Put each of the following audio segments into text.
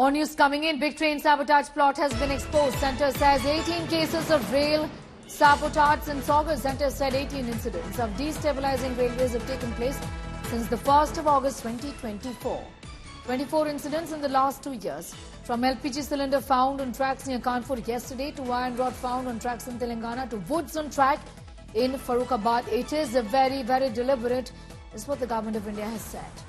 More news coming in. Big train sabotage plot has been exposed. Centre says 18 cases of rail sabotage since August. Centre said 18 incidents of destabilizing railways have taken place since the 1st of August 2024. 24 incidents in the last 2 years. From LPG cylinder found on tracks near Kanpur yesterday to iron rod found on tracks in Telangana to woods on track in Farrukhabad. It is a very deliberate, is what the government of India has said.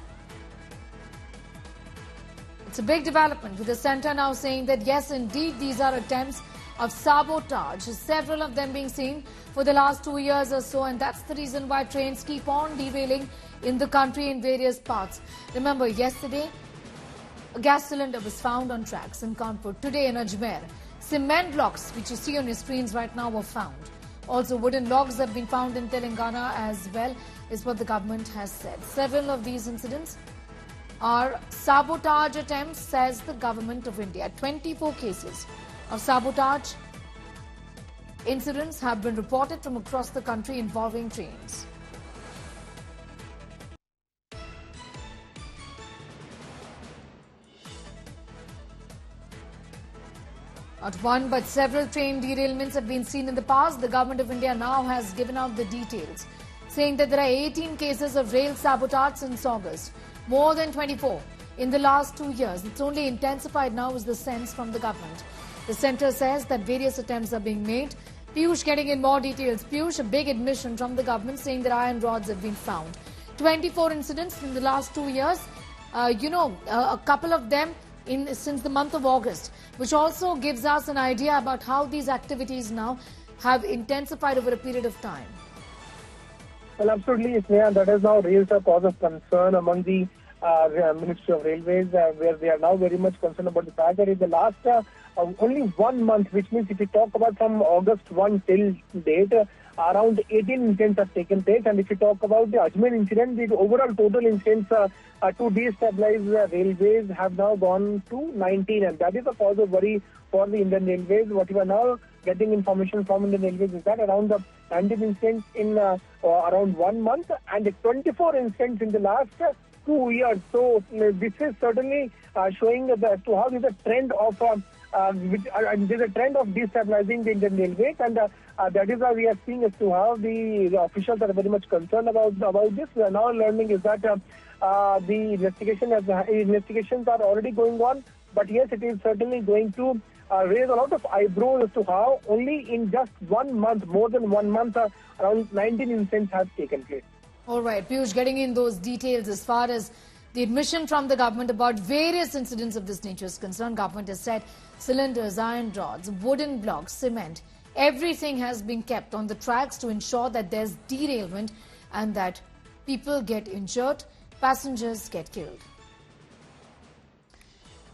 It's a big development with the centre now saying that yes, indeed, these are attempts of sabotage, several of them being seen for the last 2 years or so, and that's the reason why trains keep on derailing in the country in various parts. Remember, yesterday, a gas cylinder was found on tracks in Kanpur. Today in Ajmer, cement blocks, which you see on your screens right now, were found. Also, wooden logs have been found in Telangana as well, is what the government has said. Several of these incidents are sabotage attempts, says the government of India. 24 cases of sabotage incidents have been reported from across the country involving trains. Not one but several train derailments have been seen in the past. The government of India now has given out the details, saying that there are 18 cases of rail sabotage since August. More than 24 in the last 2 years. It's only intensified now, is the sense from the government. The centre says that various attempts are being made. Piyush getting in more details. Piyush, a big admission from the government saying that iron rods have been found. 24 incidents in the last 2 years. A couple of them since the month of August, which also gives us an idea about how these activities now have intensified over a period of time. Well, absolutely, Sneha. That has now raised a cause of concern among the Ministry of Railways, where they are now very much concerned about the fact that in the last only 1 month, which means if you talk about from August 1 till date, around 18 incidents have taken place. And if you talk about the Ajmer incident, the overall total incidents to destabilize railways have now gone to 19. And that is a cause of worry for the Indian Railways. What you are now getting information from Indian Railways is that around the 19 incidents in around 1 month and 24 incidents in the last 2 years. So this is certainly showing as to how there is a trend of there's a trend of destabilizing the Indian Railways, and that is why we are seeing as to how the officials are very much concerned about this. We are now learning is that the investigations are already going on, but yes, it is certainly going to raise a lot of eyebrows as to how only in just 1 month, more than 1 month, around 19 incidents have taken place. All right, Piyush, getting in those details as far as the admission from the government about various incidents of this nature is concerned. Government has said cylinders, iron rods, wooden blocks, cement, everything has been kept on the tracks to ensure that there's derailment and that people get injured, passengers get killed.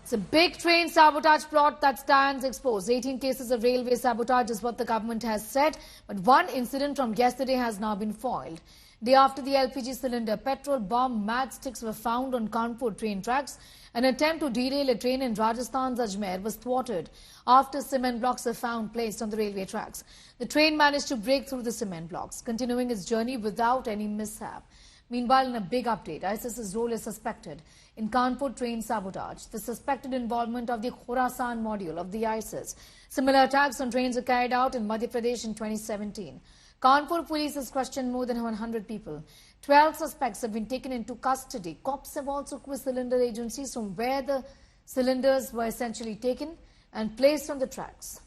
It's a big train sabotage plot that stands exposed. 18 cases of railway sabotage is what the government has said, but one incident from yesterday has now been foiled. Day after the LPG cylinder, petrol bomb matchsticks were found on Kanpur train tracks. An attempt to derail a train in Rajasthan's Ajmer was thwarted after cement blocks were found placed on the railway tracks. The train managed to break through the cement blocks, continuing its journey without any mishap. Meanwhile, in a big update, ISIS's role is suspected in Kanpur train sabotage. The suspected involvement of the Khorasan module of the ISIS. Similar attacks on trains were carried out in Madhya Pradesh in 2017. Kanpur police has questioned more than 100 people. 12 suspects have been taken into custody. Cops have also quizzed cylinder agencies from where the cylinders were essentially taken and placed on the tracks.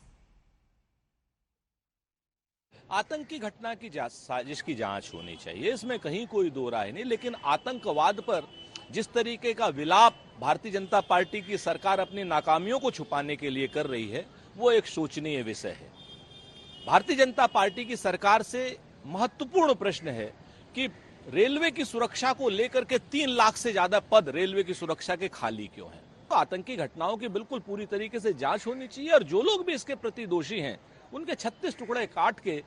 आतंकी घटना की साजिश की जांच होनी चाहिए, इसमें कहीं कोई दो राय नहीं, लेकिन आतंकवाद पर जिस तरीके का विलाप भारतीय जनता पार्टी की सरकार अपनी नाकामियों को छुपाने के लिए कर रही है, वो एक शोचनीय विषय है। भारतीय जनता पार्टी की सरकार से महत्वपूर्ण प्रश्न है कि रेलवे की सुरक्षा को लेकर के 3 लाख से ज्यादा पद रेलवे की सुरक्षा के खाली क्यों हैं? तो आतंकी घटनाओं की बिल्कुल पूरी तरीके से जांच होनी चाहिए और जो लोग भी इसके प्रति दोषी हैं, उनके 36 टुकड़े काट के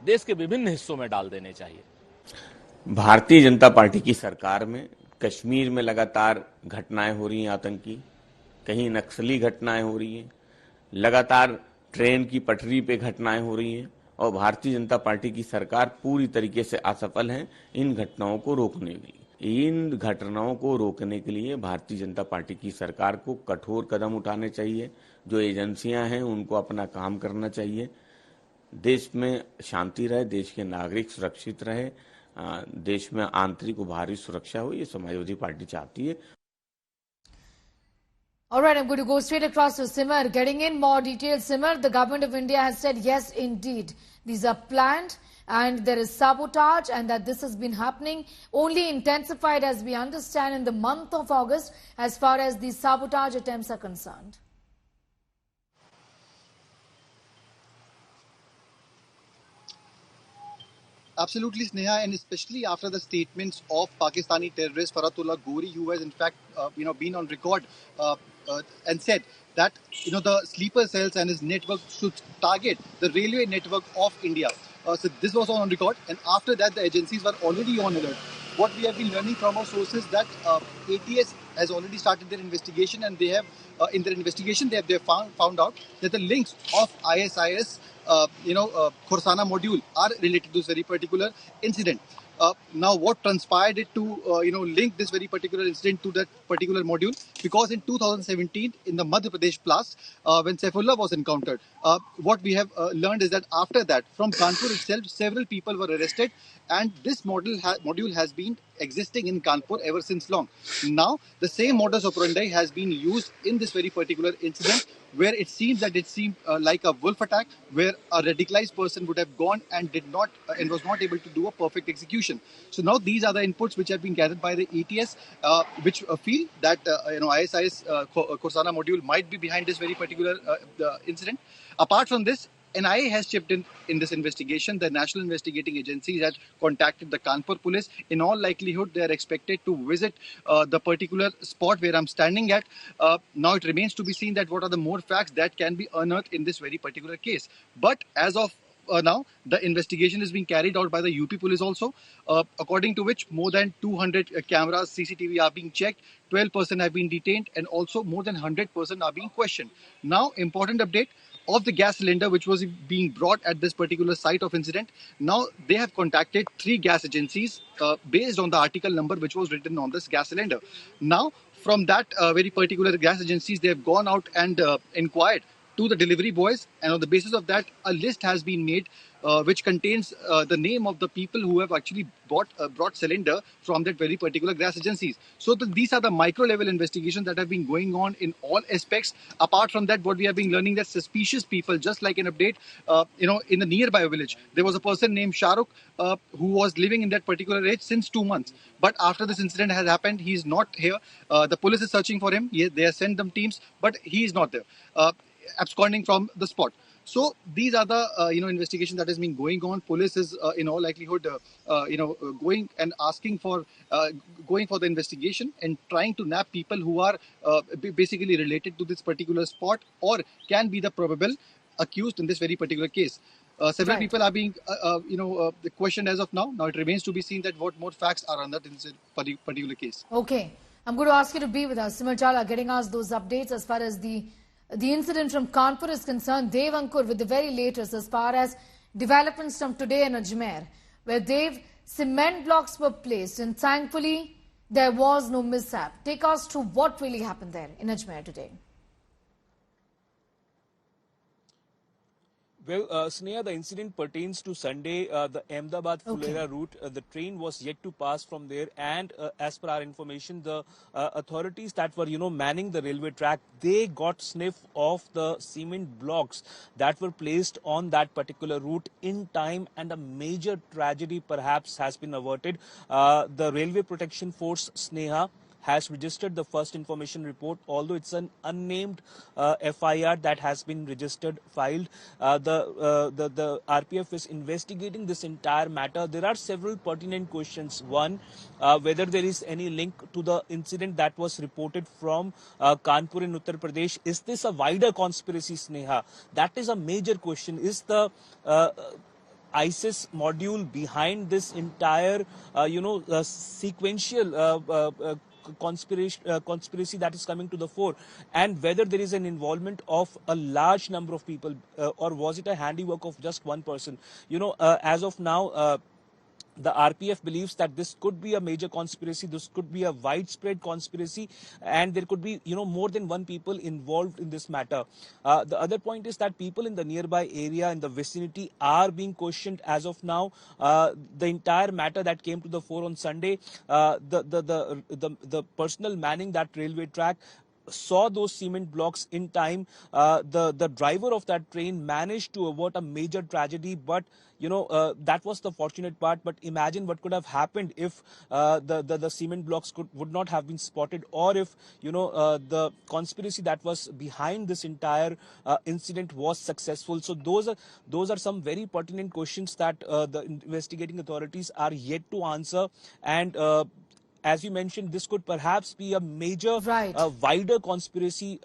देश के विभिन्न हिस्सों में डाल देने चाहिए। भारतीय जनता पार्टी की सरकार में कश्मीर में लगातार घटनाएं हो रही हैं आतंकी, कहीं नक्सली घटनाएं हो रही हैं, लगातार ट्रेन की पटरी पे घटनाएं हो रही हैं और भारतीय जनता पार्टी की सरकार पूरी तरीके से असफल है इन घटनाओं को रोकने में। इन घटनाओं को रोकने के लिए भारतीय जनता पार्टी की सरकार को कठोर कदम उठाने चाहिए। जो एजेंसियां हैं उनको अपना काम करना चाहिए। देश में शांति रहे, देश के नागरिक सुरक्षित रहे, देश में आंतरिक और बाहरी सुरक्षा हो, ये समाजवादी पार्टी चाहती है। All right, I'm going to go straight across to Simar. Getting in more details, Simar, the government of India has said, yes, indeed, these are planned and there is sabotage and that this has been happening, only intensified as we understand in the month of August as far as these sabotage attempts are concerned. Absolutely, Sneha, and especially after the statements of Pakistani terrorist Faratullah Ghori, who has in fact, been on record and said that the sleeper cells and his network should target the railway network of India. So this was on record, and after that, the agencies were already on alert. What we have been learning from our sources that ATS has already started their investigation, and they have in their investigation they have found out that the links of ISIS Khorsana module are related to this very particular incident. Now, what transpired it to link this very particular incident to that particular module? Because in 2017, in the Madhya Pradesh blast, when Saifullah was encountered, what we have learned is that after that, from Kanpur itself, several people were arrested, and this module has been existing in Kanpur ever since long. Now, the same modus operandi has been used in this very particular incident, where it seems like a wolf attack, where a radicalized person would have gone and did not and was not able to do a perfect execution. So now these are the inputs which have been gathered by the ETS, which feel that ISIS Khorsana module might be behind this very particular incident. Apart from this, NIA has chipped in this investigation. The National Investigating Agency has contacted the Kanpur police. In all likelihood, they are expected to visit the particular spot where I'm standing at. Now it remains to be seen that what are the more facts that can be unearthed in this very particular case. But as of now, the investigation is being carried out by the UP police also, according to which more than 200 cameras, CCTV are being checked, 12 persons have been detained, and also more than 100 persons are being questioned. Now, important update of the gas cylinder which was being brought at this particular site of incident. Now they have contacted 3 gas agencies based on the article number which was written on this gas cylinder. Now from that very particular gas agencies, they have gone out and inquired to the delivery boys, and on the basis of that, a list has been made which contains the name of the people who have actually brought cylinder from that very particular gas agencies. So these are the micro level investigations that have been going on in all aspects. Apart from that, what we have been learning that suspicious people, just like an update, in the nearby village, there was a person named Shahrukh who was living in that particular age since 2 months. But after this incident has happened, he is not here. The police is searching for him. They have sent them teams, but he is not there, absconding from the spot. So these are the investigation that has been going on. Police is in all likelihood going and asking for going for the investigation and trying to nab people who are basically related to this particular spot or can be the probable accused in this very particular case. Several people are being questioned as of now. Now it remains to be seen that what more facts are on that in this particular case. Okay, I'm going to ask you to be with us. Simar Chawla getting us those updates as far as the incident from Kanpur is concerned. Dev Ankur with the very latest as far as developments from today in Ajmer, where cement blocks were placed and thankfully there was no mishap. Take us to what really happened there in Ajmer today. Well, Sneha, the incident pertains to Sunday, the Ahmedabad-Fulera route. The train was yet to pass from there, and as per our information, the authorities that were, manning the railway track, they got sniff of the cement blocks that were placed on that particular route in time, and a major tragedy perhaps has been averted. The Railway Protection Force, Sneha, has registered the first information report, although it's an unnamed FIR that has been registered, filed. The RPF is investigating this entire matter. There are several pertinent questions. One, whether there is any link to the incident that was reported from Kanpur in Uttar Pradesh. Is this a wider conspiracy, Sneha? That is a major question. Is the ISIS module behind this entire, sequential conspiracy that is coming to the fore, and whether there is an involvement of a large number of people, or was it a handiwork of just one person? As of now, the RPF believes that this could be a major conspiracy, this could be a widespread conspiracy, and there could be, more than one people involved in this matter. The other point is that people in the nearby area, in the vicinity, are being questioned as of now. The entire matter that came to the fore on Sunday, the personal manning that railway track saw those cement blocks in time. The driver of that train managed to avert a major tragedy, but that was the fortunate part. But imagine what could have happened if the cement blocks would not have been spotted, or if the conspiracy that was behind this entire incident was successful. So those are some very pertinent questions that the investigating authorities are yet to answer. And as you mentioned, this could perhaps be a major, Right. wider conspiracy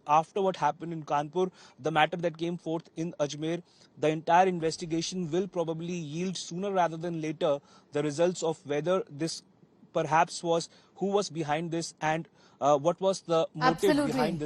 after what happened in Kanpur, the matter that came forth in Ajmer. The entire investigation will probably yield sooner rather than later the results of whether this perhaps was, who was behind this, and what was the motive Absolutely. behind this.